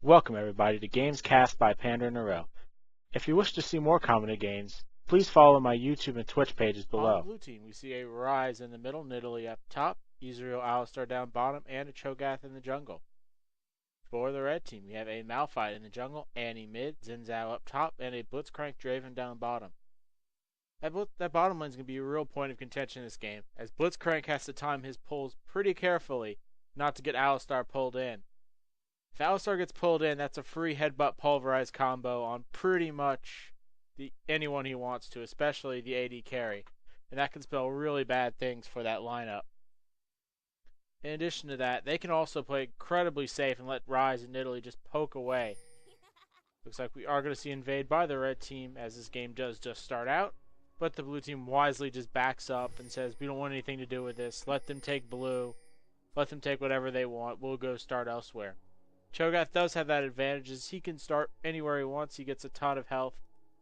Welcome everybody to Games Cast by PanderNyrl. If you wish to see more commented games, please follow my YouTube and Twitch pages below. On the blue team, we see a Ryze in the middle, Nidalee up top, Ezreal, Alistar down bottom, and a Cho'Gath in the jungle. For the red team, we have a Malphite in the jungle, Annie mid, Xin Zhao up top, and a Blitzcrank Draven down bottom. That bottom lane is going to be a real point of contention in this game, as Blitzcrank has to time his pulls pretty carefully not to get Alistar pulled in. If Alistar gets pulled in, that's a free headbutt pulverize combo on pretty much anyone he wants to, especially the AD carry. And that can spell really bad things for that lineup. In addition to that, they can also play incredibly safe and let Ryze and Nidalee just poke away. Looks like we are going to see invade by the red team as this game does just start out. But the blue team wisely just backs up and says, we don't want anything to do with this. Let them take blue. Let them take whatever they want. We'll go start elsewhere. Cho'Gath does have that advantage as he can start anywhere he wants. He gets a ton of health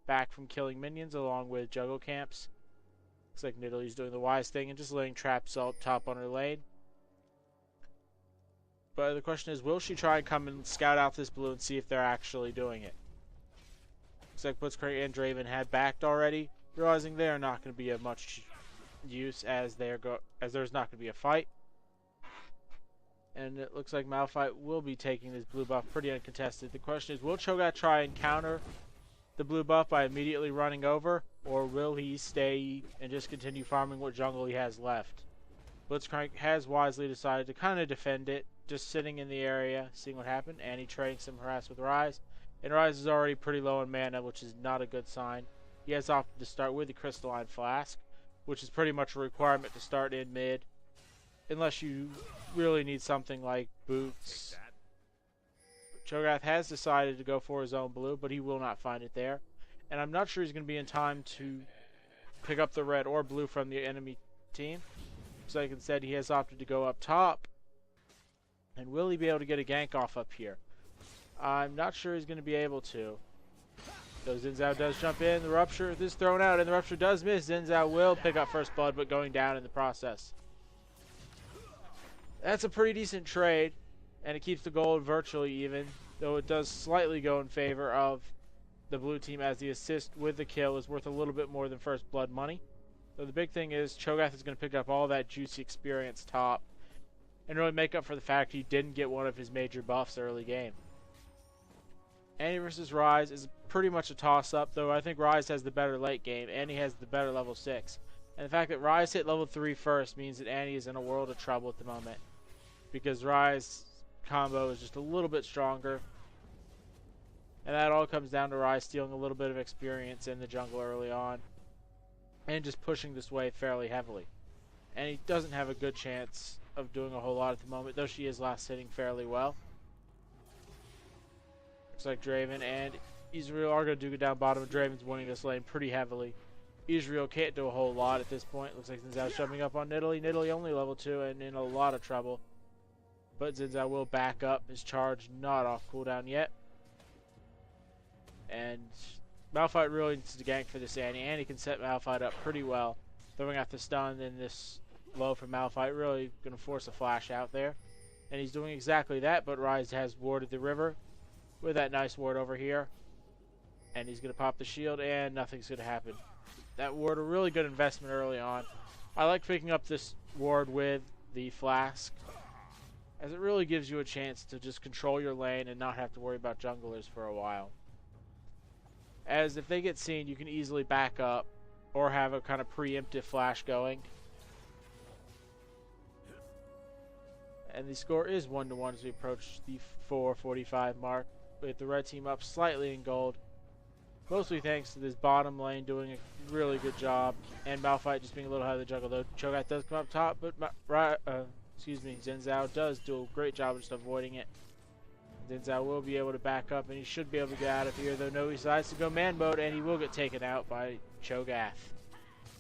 back from killing minions along with jungle camps. Looks like Nidalee's doing the wise thing and just letting traps up top on her lane. But the question is, will she try and come and scout out this blue and see if they're actually doing it? Looks like Blitzcrank and Draven had backed already, realizing they are not going to be of much use as there's not going to be a fight. And it looks like Malphite will be taking this blue buff pretty uncontested. The question is, will Cho'Gath try and counter the blue buff by immediately running over, or will he stay and just continue farming what jungle he has left? Blitzcrank has wisely decided to kind of defend it, just sitting in the area, seeing what happened, and he trading some harass with Ryze. And Ryze is already pretty low in mana, which is not a good sign. He has opted to start with the Crystalline Flask, which is pretty much a requirement to start in mid, unless you really need something like boots. Cho'Gath has decided to go for his own blue, but he will not find it there. And I'm not sure he's going to be in time to pick up the red or blue from the enemy team. So like instead, he has opted to go up top. And will he be able to get a gank off up here? I'm not sure he's going to be able to. So Xin Zhao does jump in. The Rupture is thrown out, and the Rupture does miss. Xin Zhao will pick up first blood, but going down in the process. That's a pretty decent trade, and it keeps the gold virtually even, though it does slightly go in favor of the blue team as the assist with the kill is worth a little bit more than first blood money. So the big thing is Cho'Gath is going to pick up all that juicy experience top and really make up for the fact he didn't get one of his major buffs early game. Annie versus Ryze is pretty much a toss-up, though I think Ryze has the better late game. Annie has the better level 6. And the fact that Ryze hit level 3 first means that Annie is in a world of trouble at the moment, because Ryze's combo is just a little bit stronger. And that all comes down to Ryze stealing a little bit of experience in the jungle early on and just pushing this wave fairly heavily. And he doesn't have a good chance of doing a whole lot at the moment, though she is last hitting fairly well. Looks like Draven and Ezreal are going to do it down bottom. Draven's winning this lane pretty heavily. Ezreal can't do a whole lot at this point. Looks like Xin Zhao's jumping up on Nidalee. Nidalee only level 2 and in a lot of trouble. But Xin Zhao will back up. His charge not off cooldown yet. And Malphite really needs to gank for this Annie. Annie can set Malphite up pretty well. Throwing out the stun in this low from Malphite. Really going to force a flash out there. And he's doing exactly that. But Ryze has warded the river with that nice ward over here. And he's going to pop the shield and nothing's going to happen. That ward a really good investment early on. I like picking up this ward with the flask, as it really gives you a chance to just control your lane and not have to worry about junglers for a while. As if they get seen, you can easily back up or have a kind of preemptive flash going. And the score is 1-1 as we approach the 4:45 mark, with the red team up slightly in gold. Mostly thanks to this bottom lane doing a really good job, and Malphite just being a little high of the jungle. Though Cho'Gath does come up top, but Xin Zhao does do a great job of just avoiding it. Xin Zhao will be able to back up, and he should be able to get out of here, though no, he decides to go man mode, and he will get taken out by Cho'Gath.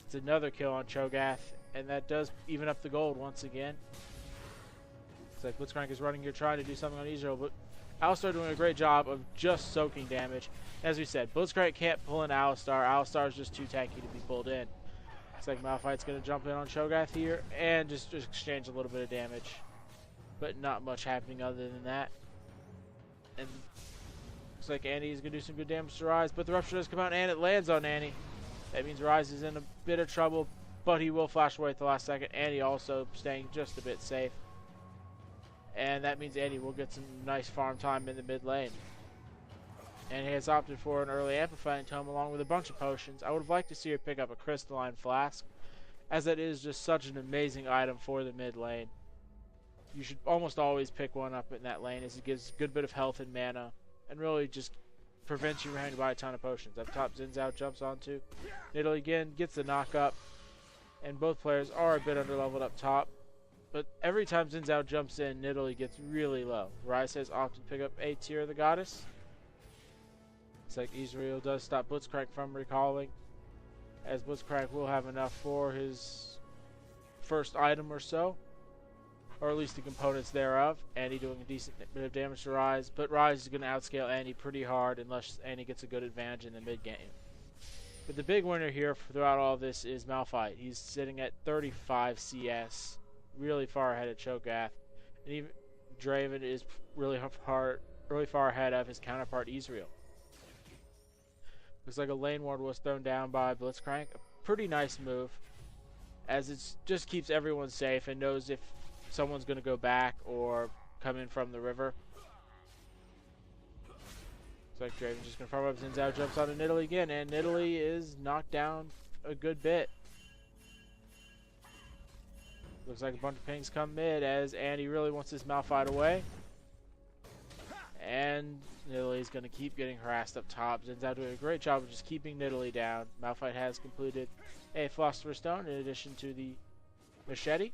It's another kill on Cho'Gath, and that does even up the gold once again. It's like Blitzcrank is running here trying to do something on Ezreal, but Alistar doing a great job of just soaking damage. As we said, Blitzcrank can't pull in Alistar. Alistar is just too tanky to be pulled in. Looks like Malphite's going to jump in on Cho'Gath here and just exchange a little bit of damage. But not much happening other than that. And Looks like Annie's going to do some good damage to Ryze, but the Rupture does come out and it lands on Annie. That means Ryze is in a bit of trouble, but he will flash away at the last second. Annie also staying just a bit safe. And that means Annie will get some nice farm time in the mid lane. And he has opted for an early Amplifying Tome along with a bunch of potions. I would have liked to see her pick up a Crystalline Flask, as that is just such an amazing item for the mid lane. You should almost always pick one up in that lane, as it gives a good bit of health and mana, and really just prevents you from having to buy a ton of potions. Up top, Xin Zhao jumps onto Nidalee again, gets the knock up, and both players are a bit underleveled up top. But every time Xin Zhao jumps in, Nidalee gets really low. Ryze has opted to pick up A tier of the Goddess. It's like Ezreal does stop Blitzcrank from recalling, as Blitzcrank will have enough for his first item or so, or at least the components thereof. Annie doing a decent bit of damage to Ryze, but Ryze is going to outscale Annie pretty hard unless Annie gets a good advantage in the mid game. But the big winner here throughout all this is Malphite. He's sitting at 35 CS, really far ahead of Cho'Gath, and even Draven is really far ahead of his counterpart Ezreal. Looks like a lane ward was thrown down by Blitzcrank. A pretty nice move, as it just keeps everyone safe and knows if someone's going to go back or come in from the river. Looks like Draven's just going to farm up. Xin Zhao jumps onto Nidalee again, and Nidalee is knocked down a good bit. Looks like a bunch of pings come mid, as Andy really wants this Malphite away. And Nidalee's going to keep getting harassed up top. Xin Zhao doing a great job of just keeping Nidalee down. Malphite has completed a Philosopher's Stone in addition to the Machete.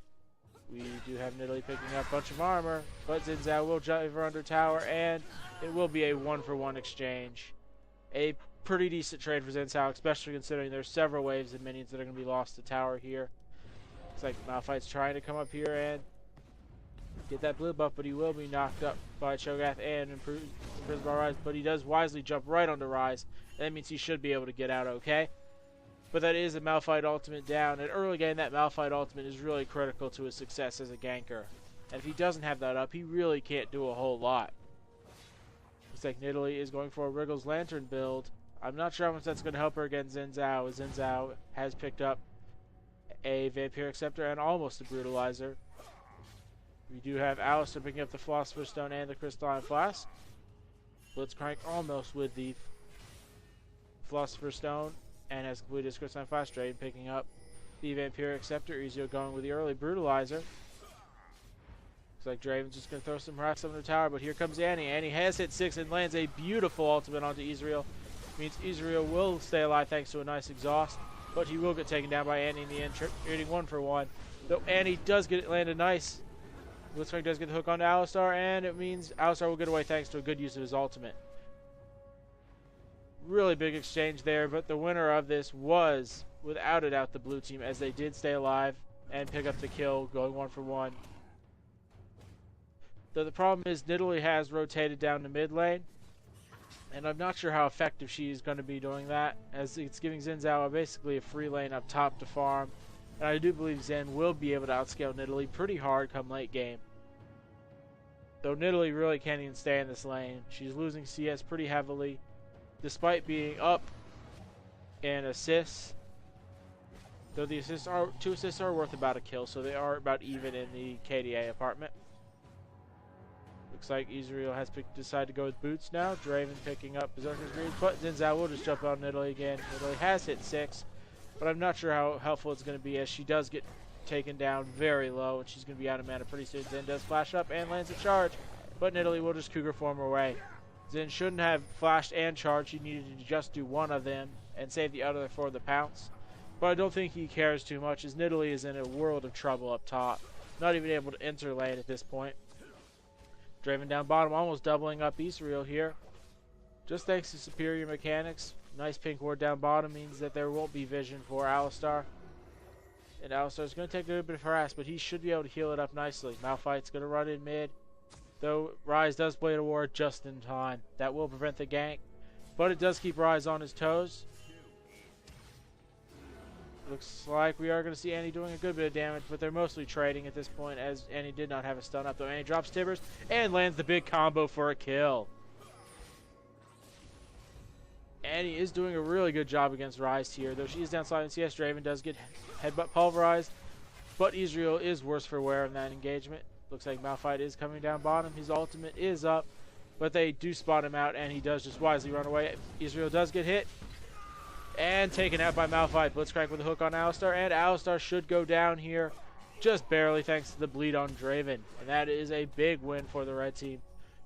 We do have Nidalee picking up a bunch of armor, but Xin Zhao will drive her under tower, and it will be a 1-for-1 exchange. A pretty decent trade for Xin Zhao, especially considering there's several waves of minions that are going to be lost to tower here. Looks like Malphite's trying to come up here and get that blue buff, but he will be knocked up by Cho'Gath and imprisoned by Ryze, but he does wisely jump right onto Ryze. That means he should be able to get out okay. But that is a Malphite ultimate down. And early game, that Malphite ultimate is really critical to his success as a ganker. And if he doesn't have that up, he really can't do a whole lot. Looks like Nidalee is going for a Wriggle's Lantern build. I'm not sure how much that's going to help her against Xin Zhao, as Xin Zhao has picked up a Vampiric Scepter and almost a Brutalizer. We do have Alistar picking up the Philosopher's Stone and the Crystalline Flask. Blitzcrank almost with the Philosopher's Stone and has completed his Crystalline Flask. Draven picking up the Vampiric Scepter. Ezreal going with the early Brutalizer. Looks like Draven's just going to throw some harass on the tower, but here comes Annie. Annie has hit 6 and lands a beautiful ultimate onto Ezreal. Means Ezreal will stay alive thanks to a nice exhaust, but he will get taken down by Annie in the end, trading 1-for-1. Though Annie does get it landed nice. Blitzcrank does get the hook onto Alistar, and it means Alistar will get away thanks to a good use of his ultimate. Really big exchange there, but the winner of this was, without a doubt, the blue team, as they did stay alive and pick up the kill, going 1-for-1. Though the problem is Nidalee has rotated down to mid lane, and I'm not sure how effective she is going to be doing that, as it's giving Xin Zhao basically a free lane up top to farm. And I do believe Zen will be able to outscale Nidalee pretty hard come late game. Though Nidalee really can't even stay in this lane. She's losing CS pretty heavily, despite being up in assists. Though the two assists are worth about a kill, so they are about even in the KDA apartment. Looks like Ezreal has decided to go with boots now. Draven picking up Berserker's Greed, but Xin Zhao will just jump on Nidalee again. Nidalee has hit 6. But I'm not sure how helpful it's going to be, as she does get taken down very low, and she's going to be out of mana pretty soon. Zen does flash up and lands a charge, but Nidalee will just Cougar form her away. Zen shouldn't have flashed and charged. He needed to just do one of them and save the other for the pounce. But I don't think he cares too much, as Nidalee is in a world of trouble up top. Not even able to enter lane at this point. Draven down bottom, almost doubling up Ezreal here. Just thanks to superior mechanics. Nice pink ward down bottom means that there won't be vision for Alistar. And Alistar's going to take a little bit of harass, but he should be able to heal it up nicely. Malphite's going to run in mid, though Ryze does Blade of War just in time. That will prevent the gank, but it does keep Ryze on his toes. Looks like we are going to see Annie doing a good bit of damage, but they're mostly trading at this point, as Annie did not have a stun up, though Annie drops Tibbers and lands the big combo for a kill. Annie is doing a really good job against Ryze here, though she is down slightly in CS. Draven does get headbutt pulverized, but Ezreal is worse for wear in that engagement. Looks like Malphite is coming down bottom. His ultimate is up, but they do spot him out, and he does just wisely run away. Ezreal does get hit and taken out by Malphite. Blitzcrank with a hook on Alistar, and Alistar should go down here just barely thanks to the bleed on Draven, and that is a big win for the red team.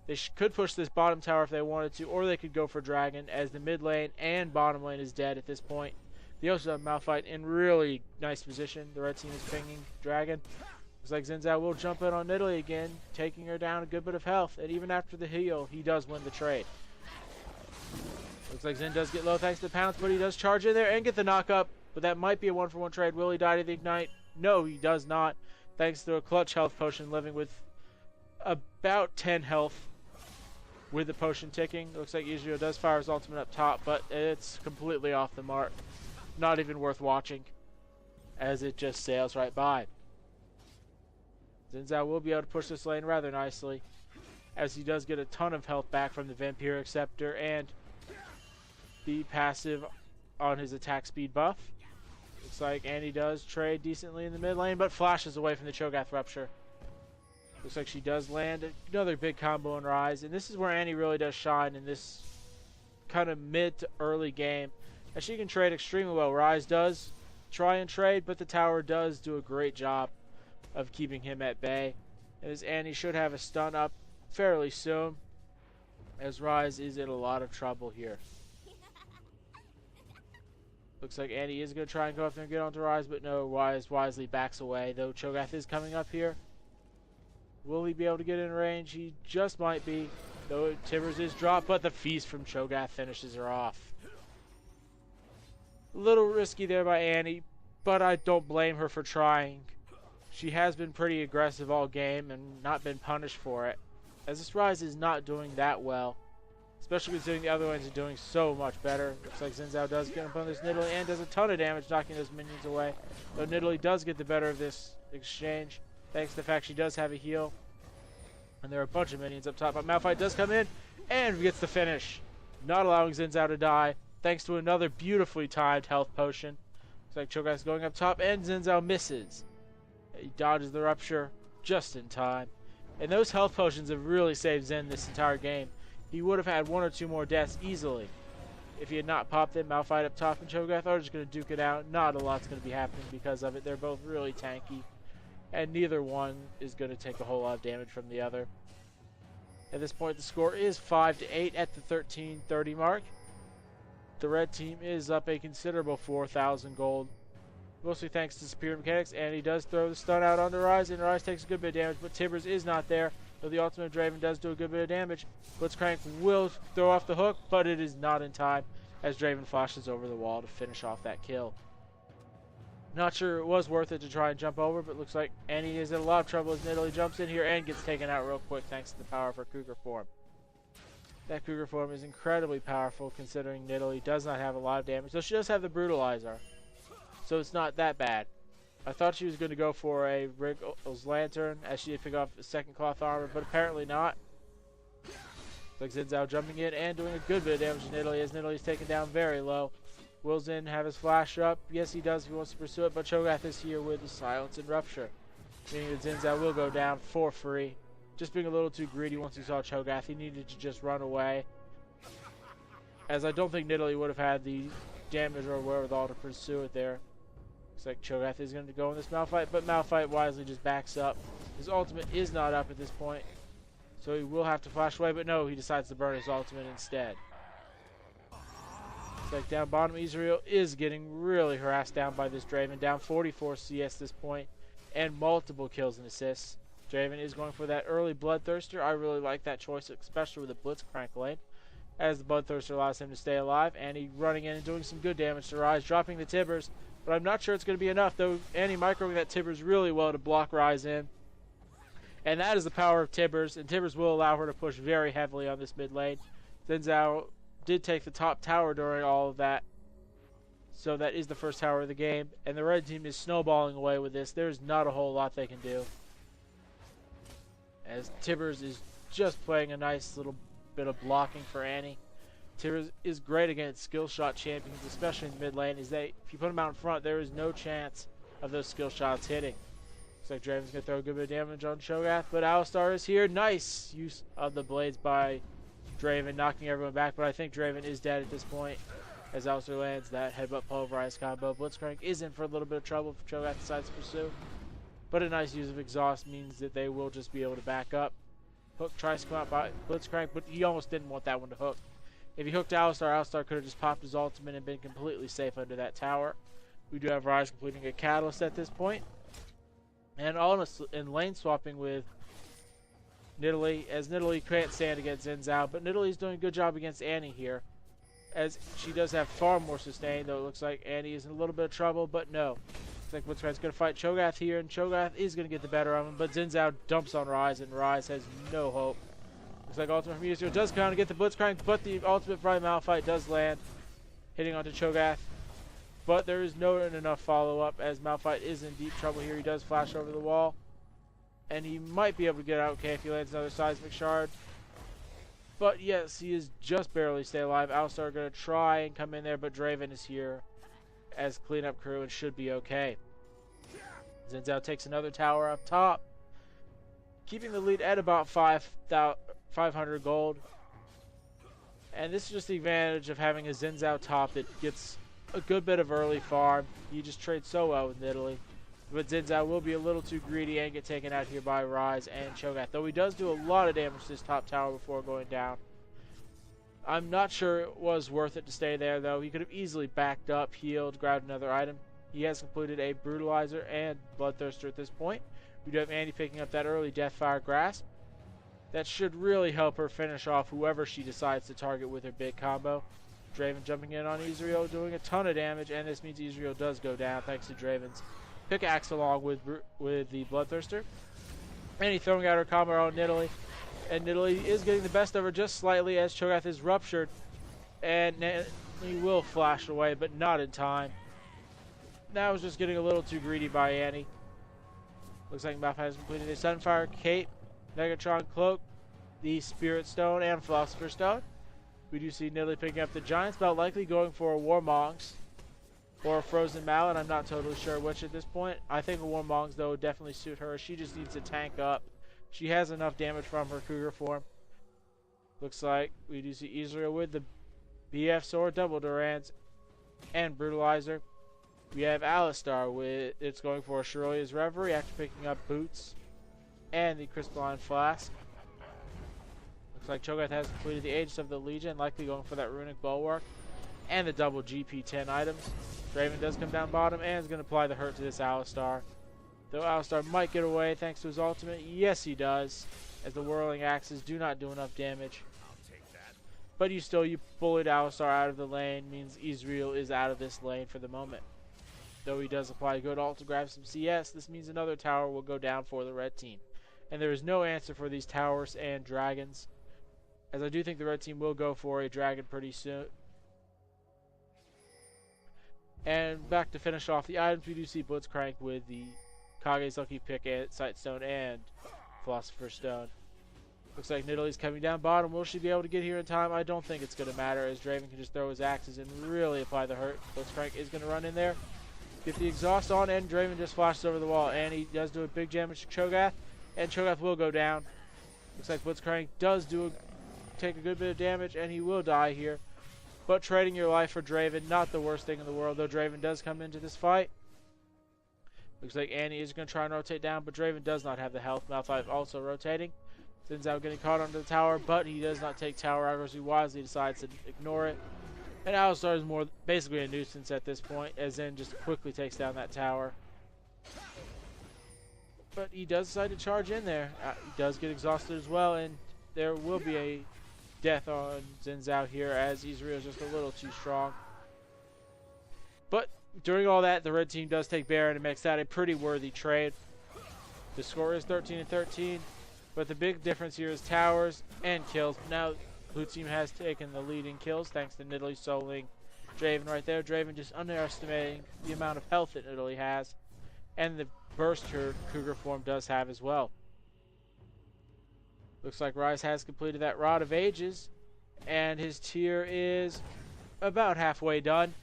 They could push this bottom tower if they wanted to, or they could go for Dragon, as the mid lane and bottom lane is dead at this point. They also have Malphite in really nice position. The red team is pinging Dragon. Looks like Xin Zhao will jump in on Nidalee again, taking her down a good bit of health, and even after the heal, he does win the trade. Looks like Xin does get low thanks to the pounce, but he does charge in there and get the knock up, but that might be a 1-for-1 trade. Will he die to the ignite? No, he does not, thanks to a clutch health potion, living with about 10 health with the potion ticking. Looks like Ezreal does fire his ultimate up top, but it's completely off the mark. Not even worth watching, as it just sails right by. Xin Zhao will be able to push this lane rather nicely, as he does get a ton of health back from the Vampiric Scepter and the passive on his attack speed buff. Looks like Annie does trade decently in the mid lane, but flashes away from the Cho'Gath Rupture. Looks like she does land another big combo in Ryze, and this is where Annie really does shine in this kind of mid to early game, as she can trade extremely well. Ryze does try and trade, but the tower does do a great job of keeping him at bay, as Annie should have a stun up fairly soon, as Ryze is in a lot of trouble here. Looks like Annie is going to try and go up there and get onto Ryze, but no, Ryze wisely backs away, though Cho'Gath is coming up here. Will he be able to get in range? He just might be, though Tibbers is dropped, but the feast from Cho'Gath finishes her off. A little risky there by Annie, but I don't blame her for trying. She has been pretty aggressive all game and not been punished for it, as this Ryze is not doing that well, especially considering the other lanes are doing so much better. Looks like Xin Zhao does get up on this Nidalee and does a ton of damage, knocking those minions away, though Nidalee does get the better of this exchange, thanks to the fact she does have a heal. And there are a bunch of minions up top, but Malphite does come in and gets the finish, not allowing Xin Zhao to die, thanks to another beautifully timed health potion. Looks like Cho'Gath's going up top, and Xin Zhao misses. He dodges the Rupture just in time. And those health potions have really saved Xin this entire game. He would have had 1 or 2 more deaths easily if he had not popped them. Malphite up top and Cho'Gath are just going to duke it out. Not a lot's going to be happening because of it. They're both really tanky, and neither one is going to take a whole lot of damage from the other. At this point, the score is 5-8 at the 13:30 mark. The red team is up a considerable 4,000 gold, mostly thanks to superior mechanics, and he does throw the stun out onto Ryze, and Ryze takes a good bit of damage, but Tibbers is not there, though the ultimate of Draven does do a good bit of damage. Blitzcrank will throw off the hook, but it is not in time, as Draven flashes over the wall to finish off that kill. Not sure it was worth it to try and jump over, but looks like Annie is in a lot of trouble as Nidalee jumps in here and gets taken out real quick thanks to the power of her Cougar form. That Cougar form is incredibly powerful, considering Nidalee does not have a lot of damage, though she does have the Brutalizer, so it's not that bad. I thought she was going to go for a Wriggle's Lantern, as she did pick off the second cloth armor, but apparently not. Looks like Xin Zhao jumping in and doing a good bit of damage to Nidalee, as Nidalee is taken down very low. Will Xin have his flash up? Yes, he does if he wants to pursue it, but Cho'Gath is here with the Silence and Rupture, meaning that Xin Zhao will go down for free. Just being a little too greedy once he saw Cho'Gath. He needed to just run away, as I don't think Nidalee would have had the damage or wherewithal to pursue it there. Looks like Cho'Gath is going to go in this Malphite, but Malphite wisely just backs up. His ultimate is not up at this point, so he will have to flash away, but no, he decides to burn his ultimate instead. Looks like down bottom, Ezreal is getting really harassed down by this Draven, down 44 CS this point, and multiple kills and assists. Draven is going for that early Bloodthirster. I really like that choice, especially with the Blitzcrank lane, as the Bloodthirster allows him to stay alive, and he running in and doing some good damage to Ryze, dropping the Tibbers, but I'm not sure it's going to be enough, though Annie microing that Tibbers really well to block Ryze in. And that is the power of Tibbers, and Tibbers will allow her to push very heavily on this mid lane. Xin Zhao did take the top tower during all of that, so that is the first tower of the game, and the red team is snowballing away with this. There's not a whole lot they can do, as Tibbers is just playing a nice little bit of blocking for Annie. Tiumus is great against skill shot champions, especially in the mid lane, is that if you put him out in front, there is no chance of those skill shots hitting. Looks like Draven's going to throw a good bit of damage on Cho'Gath, but Alistar is here. Nice use of the blades by Draven, knocking everyone back, but I think Draven is dead at this point as Alistar lands that headbutt pulverize combo. Blitzcrank is in for a little bit of trouble if Cho'Gath decides to pursue, but a nice use of exhaust means that they will just be able to back up. Hook tries to come out by Blitzcrank, but he almost didn't want that one to hook. If he hooked Alistar, Alistar could have just popped his ultimate and been completely safe under that tower. We do have Ryze completing a catalyst at this point. And honestly, in lane swapping with Nidalee, as Nidalee can't stand against Xin Zhao, but Nidalee's doing a good job against Annie here, as she does have far more sustain, though it looks like Annie is in a little bit of trouble, but no. Looks like Blitzcrank's going to fight Cho'Gath here, and Cho'Gath is going to get the better of him, but Xin Zhao dumps on Ryze, and Ryze has no hope. Looks like ultimate from Ezreal does come out and get the Blitzcrank, but the ultimate from Malphite does land, hitting onto Cho'Gath. But there is no enough follow-up, as Malphite is in deep trouble here. He does flash over the wall, and he might be able to get out okay if he lands another Seismic Shard. But yes, he is just barely stay alive. Alistar are going to try and come in there, but Draven is here as cleanup crew and should be okay. Xin Zhao takes another tower up top, keeping the lead at about 500 gold. And this is just the advantage of having a Xin Zhao top that gets a good bit of early farm. He just trades so well with Nidalee. But Xin Zhao will be a little too greedy and get taken out here by Ryze and Cho'Gath, though he does do a lot of damage to this top tower before going down. I'm not sure it was worth it to stay there, though. He could have easily backed up, healed, grabbed another item. He has completed a Brutalizer and Bloodthirster at this point. We do have Annie picking up that early Deathfire Grasp. That should really help her finish off whoever she decides to target with her big combo. Draven jumping in on Ezreal, doing a ton of damage, and this means Ezreal does go down thanks to Draven's pickaxe along with the Bloodthirster. And he's throwing out her combo on Nidalee, and Nidalee is getting the best of her just slightly as Cho'Gath is ruptured, and Nidalee will flash away, but not in time. That was just getting a little too greedy by Annie. Looks like Malphite has completed a Sunfire Cape, Megatron Cloak, the Spirit Stone, and Philosopher's Stone. We do see Nidalee picking up the Giant's Belt, likely going for a Warmongs or a Frozen Mallet. I'm not totally sure which at this point. I think a Warmongs, though, would definitely suit her. She just needs to tank up. She has enough damage from her Cougar form. Looks like we do see Ezreal with the BF Sword, Double Durans, and Brutalizer. We have Alistar with it's going for a Shirley's Reverie after picking up Boots and the Crystalline Flask. Looks like Cho'Gath has completed the Aegis of the Legion, likely going for that Runic Bulwark and the double GP 10 items. Draven does come down bottom and is going to apply the hurt to this Alistar. Though Alistar might get away thanks to his ultimate, yes he does, as the Whirling Axes do not do enough damage. But you bullied Alistar out of the lane, means Ezreal is out of this lane for the moment. Though he does apply a good ult to grab some CS, this means another tower will go down for the red team. And there is no answer for these towers and dragons, as I do think the red team will go for a dragon pretty soon. And back to finish off the items, we do see Blitzcrank with the Kage's Lucky Pick, and Sightstone, and Philosopher's Stone. Looks like Nidalee's coming down bottom. Will she be able to get here in time? I don't think it's going to matter, as Draven can just throw his axes and really apply the hurt. Blitzcrank is going to run in there, get the exhaust on, and Draven just flashes over the wall. And he does do a big damage to Cho'Gath, and Cho'Gath will go down. Looks like Blitzcrank does take a good bit of damage, and he will die here. But trading your life for Draven, not the worst thing in the world, though Draven does come into this fight. Looks like Annie is going to try and rotate down, but Draven does not have the health. Malphite also rotating. Xin Zhao getting caught onto the tower, but he does not take tower aggro, so he wisely decides to ignore it. And Alistar is basically a nuisance at this point, as Xin just quickly takes down that tower. But he does decide to charge in there. He does get exhausted as well, and there will be a death on Xin Zhao here, as Ezreal is just a little too strong. But during all that, the red team does take Baron and makes that a pretty worthy trade. The score is 13-13, but the big difference here is towers and kills. Now, blue team has taken the lead in kills thanks to Nidalee soloing Draven right there. Draven just underestimating the amount of health that Nidalee has, and the burst her Cougar form does have as well. Looks like Ryze has completed that Rod of Ages, And his tier is about halfway done,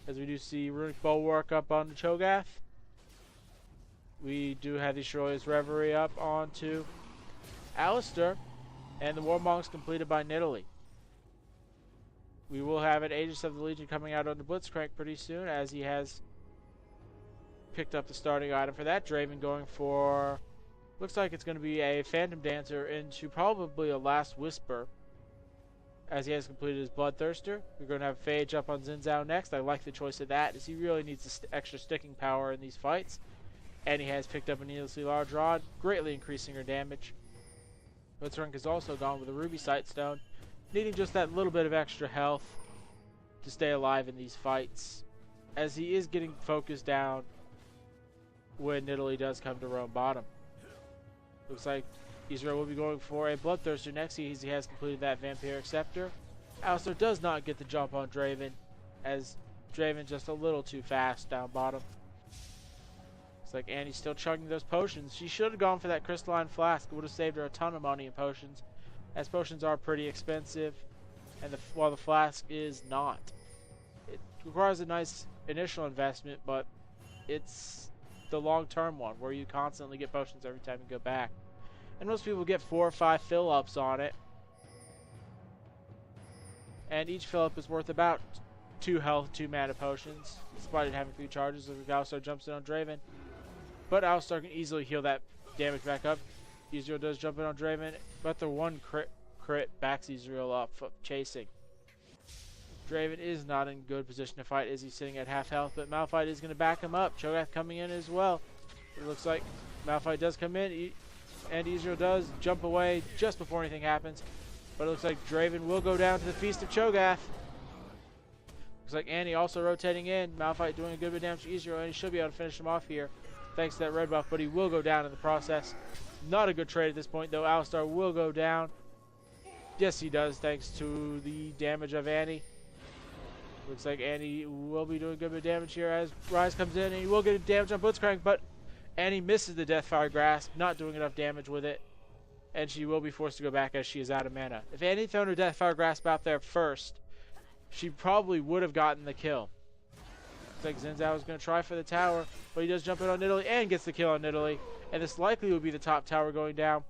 as we do see Runic Bulwark up on the Cho'Gath. We do have the Shroy's Reverie up onto Alistar, and the Warmong's completed by Nidalee. We will have an Aegis of the Legion coming out on the Blitzcrank pretty soon, as he has picked up the starting item for that. Draven going for, looks like it's going to be a Phantom Dancer into probably a Last Whisper, as he has completed his Bloodthirster. We're going to have Phage up on Xin Zhao next. I like the choice of that, as he really needs extra sticking power in these fights. And he has picked up a needlessly large rod, greatly increasing her damage. Blitzcrank is also gone with a Ruby Sightstone, needing just that little bit of extra health to stay alive in these fights, as he is getting focused down when Nidalee does come to roam bottom. Looks like Ezreal will be going for a Bloodthirster next. He has completed that Vampiric Scepter. Alistar does not get the jump on Draven, as Draven just a little too fast down bottom. Looks like Annie's still chugging those potions. She should have gone for that Crystalline Flask. It would have saved her a ton of money in potions, as potions are pretty expensive, and while the flask is not. It requires a nice initial investment, but it's the long-term one, where you constantly get potions every time you go back. And most people get 4 or 5 fill-ups on it, and each fill-up is worth about 2 health, 2 mana potions, despite it having 3 charges. As Alistar jumps in on Draven, but Alistar can easily heal that damage back up. Ezreal does jump in on Draven, but the one crit backs Ezreal up, chasing. Draven is not in good position to fight, as he's sitting at half health, but Malphite is going to back him up. Cho'Gath coming in as well. It looks like Malphite does come in, and Ezreal does jump away just before anything happens. But it looks like Draven will go down to the Feast of Cho'Gath. Looks like Annie also rotating in. Malphite doing a good bit of damage to Ezreal, and he should be able to finish him off here, thanks to that red buff, but he will go down in the process. Not a good trade at this point, though. Alistar will go down. Yes, he does, thanks to the damage of Annie. Looks like Annie will be doing a good bit of damage here as Ryze comes in, and he will get damage on Blitzcrank, but Annie misses the Deathfire Grasp, not doing enough damage with it, and she will be forced to go back as she is out of mana. If Annie had thrown her Deathfire Grasp out there first, she probably would have gotten the kill. Looks like Xin Zhao is going to try for the tower, but he does jump in on Nidalee and gets the kill on Nidalee, and this likely will be the top tower going down,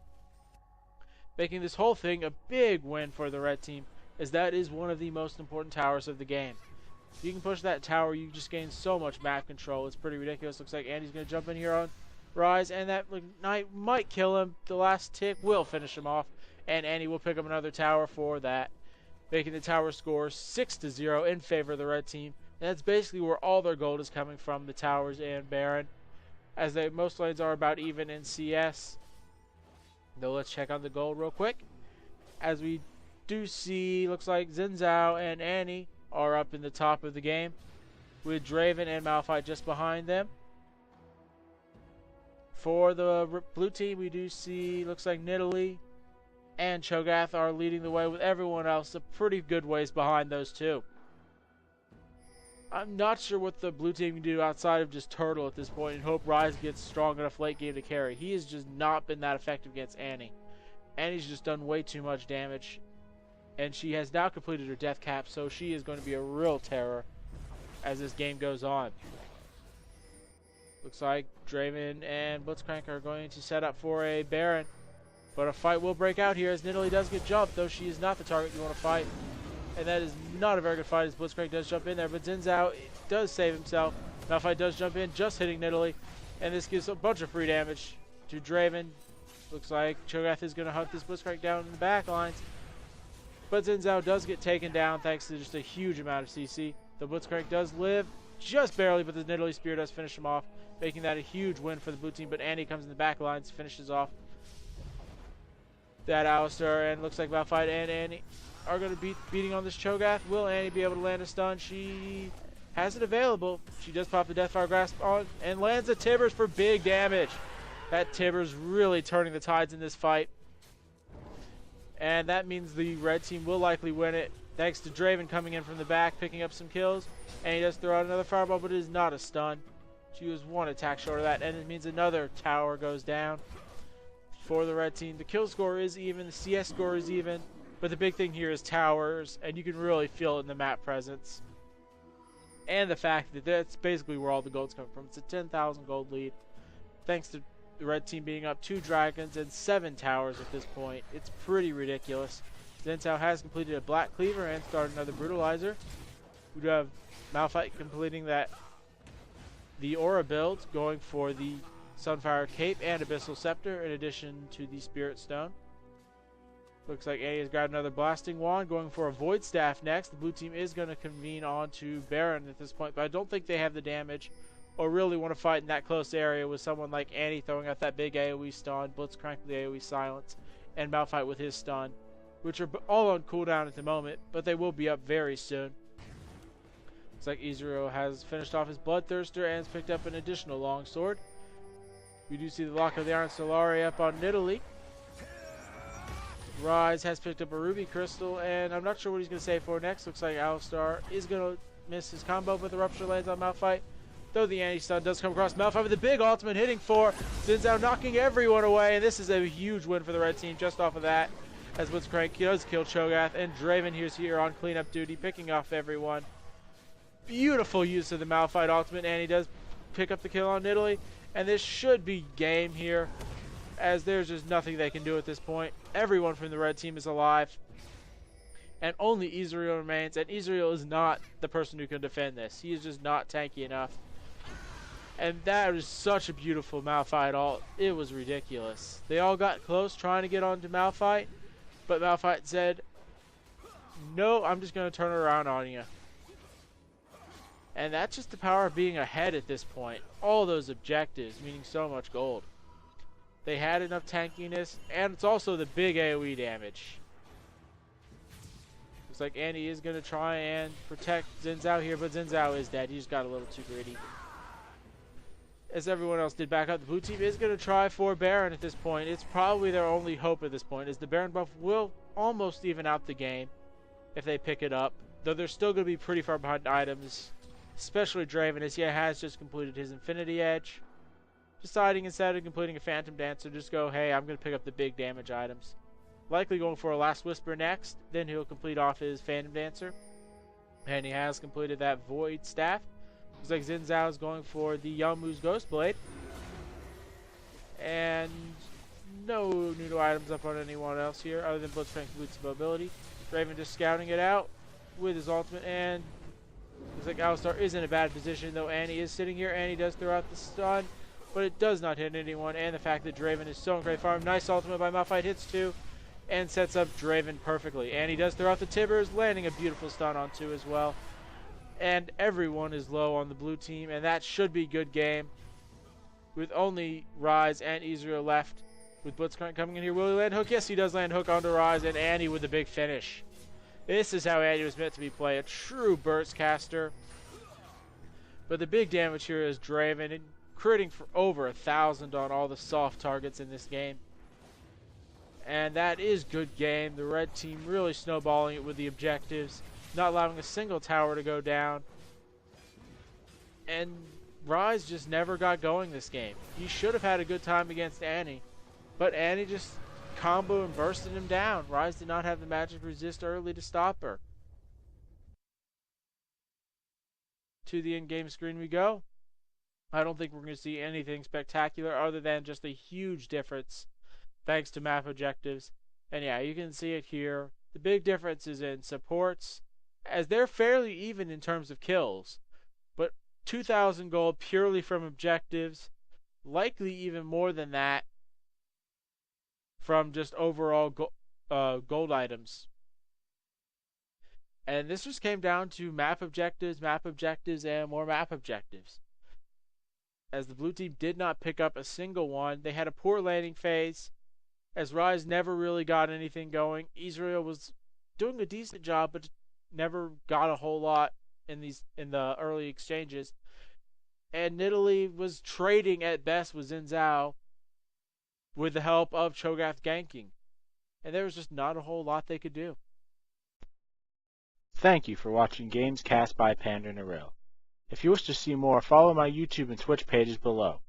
making this whole thing a big win for the red team, as that is one of the most important towers of the game. If you can push that tower, you just gain so much map control. It's pretty ridiculous. Looks like Andy's going to jump in here on Ryze, and that Knight might kill him. The last tick will finish him off, and Andy will pick up another tower for that, making the tower score 6-0 in favor of the red team. And that's basically where all their gold is coming from, the towers and Baron, as most lanes are about even in CS. Though let's check on the gold real quick, as we do see, looks like Xin Zhao and Annie are up in the top of the game, with Draven and Malphite just behind them. For the blue team, we do see, looks like Nidalee and Cho'Gath are leading the way, with everyone else a pretty good ways behind those two. I'm not sure what the blue team can do outside of just Turtle at this point, and hope Ryze gets strong enough late game to carry. He has just not been that effective against Annie. Annie's just done way too much damage, and she has now completed her death cap, so she is going to be a real terror as this game goes on. Looks like Draven and Blitzcrank are going to set up for a Baron, but a fight will break out here as Nidalee does get jumped, though she is not the target you want to fight. And that is not a very good fight as Blitzcrank does jump in there, but Xin Zhao does save himself. Malphite does jump in, just hitting Nidalee, and this gives a bunch of free damage to Draven. Looks like Cho'Gath is going to hunt this Blitzcrank down in the back lines, but Xin Zhao does get taken down thanks to just a huge amount of CC. The Blitzcrank does live, just barely, but the Nidalee Spear does finish him off, making that a huge win for the blue team, but Annie comes in the back lines, finishes off that Alistar, and looks like Malphite and Annie are going to be beating on this Cho'Gath. Will Annie be able to land a stun? She has it available. She does pop the Deathfire Grasp on and lands a Tibbers for big damage. That Tibbers really turning the tides in this fight. And that means the red team will likely win it, thanks to Draven coming in from the back, picking up some kills. And he does throw out another fireball, but it is not a stun. She was one attack short of that, and it means another tower goes down for the red team. The kill score is even, the CS score is even, But the big thing here is towers, and you can really feel it in the map presence. And the fact that that's basically where all the gold's coming from. It's a 10,000 gold lead, thanks to the red team being up 2 dragons and 7 towers at this point. It's pretty ridiculous. Xin Zhao has completed a Black Cleaver and started another Brutalizer. We do have Malphite completing the Aura build, going for the Sunfire Cape and Abyssal Scepter in addition to the Spirit Stone. Looks like A has grabbed another Blasting Wand, going for a Void Staff next. The blue team is going to convene on to Baron at this point, but I don't think they have the damage or really want to fight in that close area with someone like Annie throwing out that big AoE stun, Blitzcrank with the AoE silence, and Malphite with his stun, which are all on cooldown at the moment, but they will be up very soon. Looks like Ezreal has finished off his Bloodthirster and has picked up an additional longsword. We do see the Lock of the Iron Solari up on Nidalee. Ryze has picked up a Ruby Crystal, and I'm not sure what he's going to say for next. Looks like Alistar is going to miss his combo, but the Rupture lands on Malphite. Though the anti-stun does come across Malphite with a big ultimate hitting for Xin Zhao, knocking everyone away. And this is a huge win for the red team just off of that, as Blitzcrank does kill Cho'Gath, and Draven is here on cleanup duty, picking off everyone. Beautiful use of the Malphite ultimate, and he does pick up the kill on Nidalee. And this should be game here, as there's just nothing they can do at this point. Everyone from the red team is alive, and only Ezreal remains, and Ezreal is not the person who can defend this. He is just not tanky enough. And that was such a beautiful Malphite ult. It was ridiculous. They all got close trying to get onto Malphite, but Malphite said, no, I'm just going to turn around on you. And that's just the power of being ahead at this point. All those objectives, meaning so much gold. They had enough tankiness, and it's also the big AoE damage. Looks like Andy is going to try and protect Xin Zhao here, but Xin Zhao is dead. He just got a little too greedy. As everyone else did back up, the blue team is going to try for Baron at this point. It's probably their only hope at this point, as the Baron buff will almost even out the game if they pick it up. Though they're still going to be pretty far behind items, especially Draven, as he has just completed his Infinity Edge. Deciding instead of completing a Phantom Dancer, just go, hey, I'm going to pick up the big damage items. Likely going for a Last Whisper next, then he'll complete off his Phantom Dancer. And he has completed that Void Staff. Looks like Xin Zhao is going for the Yangmu's Ghost Blade. And no new items up on anyone else here, other than Blitzcrank Boots of Mobility. Draven just scouting it out with his ultimate, and looks like Alistar is in a bad position, though Annie is sitting here. Annie does throw out the stun, but it does not hit anyone, and the fact that Draven is so in great form. Nice ultimate by Malphite, hits 2, and sets up Draven perfectly. And he does throw out the Tibbers, landing a beautiful stun on 2 as well. And everyone is low on the blue team, and that should be good game. With only Ryze and Ezreal left, with Blitzcrank coming in here. Will he land hook? Yes, he does land hook onto Ryze, and Annie with the big finish. This is how Annie was meant to be played, a true burst caster. But the big damage here is Draven, critting for over 1,000 on all the soft targets in this game. And that is good game. The red team really snowballing it with the objectives, not allowing a single tower to go down. And Ryze just never got going this game. He should have had a good time against Annie, but Annie just combo and bursted him down. Ryze did not have the magic resist early to stop her. To the in-game screen we go. I don't think we're going to see anything spectacular other than just a huge difference thanks to map objectives. And yeah, you can see it here. The big difference is in supports, as they're fairly even in terms of kills. But 2,000 gold purely from objectives, likely even more than that from just overall gold items. And this just came down to map objectives, and more map objectives. As the blue team did not pick up a single one, they had a poor landing phase, as Ryze never really got anything going. Ezreal was doing a decent job, but never got a whole lot in the early exchanges. And Nidalee was trading at best with Xin Zhao with the help of Cho'Gath ganking. And there was just not a whole lot they could do. Thank you for watching Games Cast by PanderNyrl. If you wish to see more, follow my YouTube and Twitch pages below.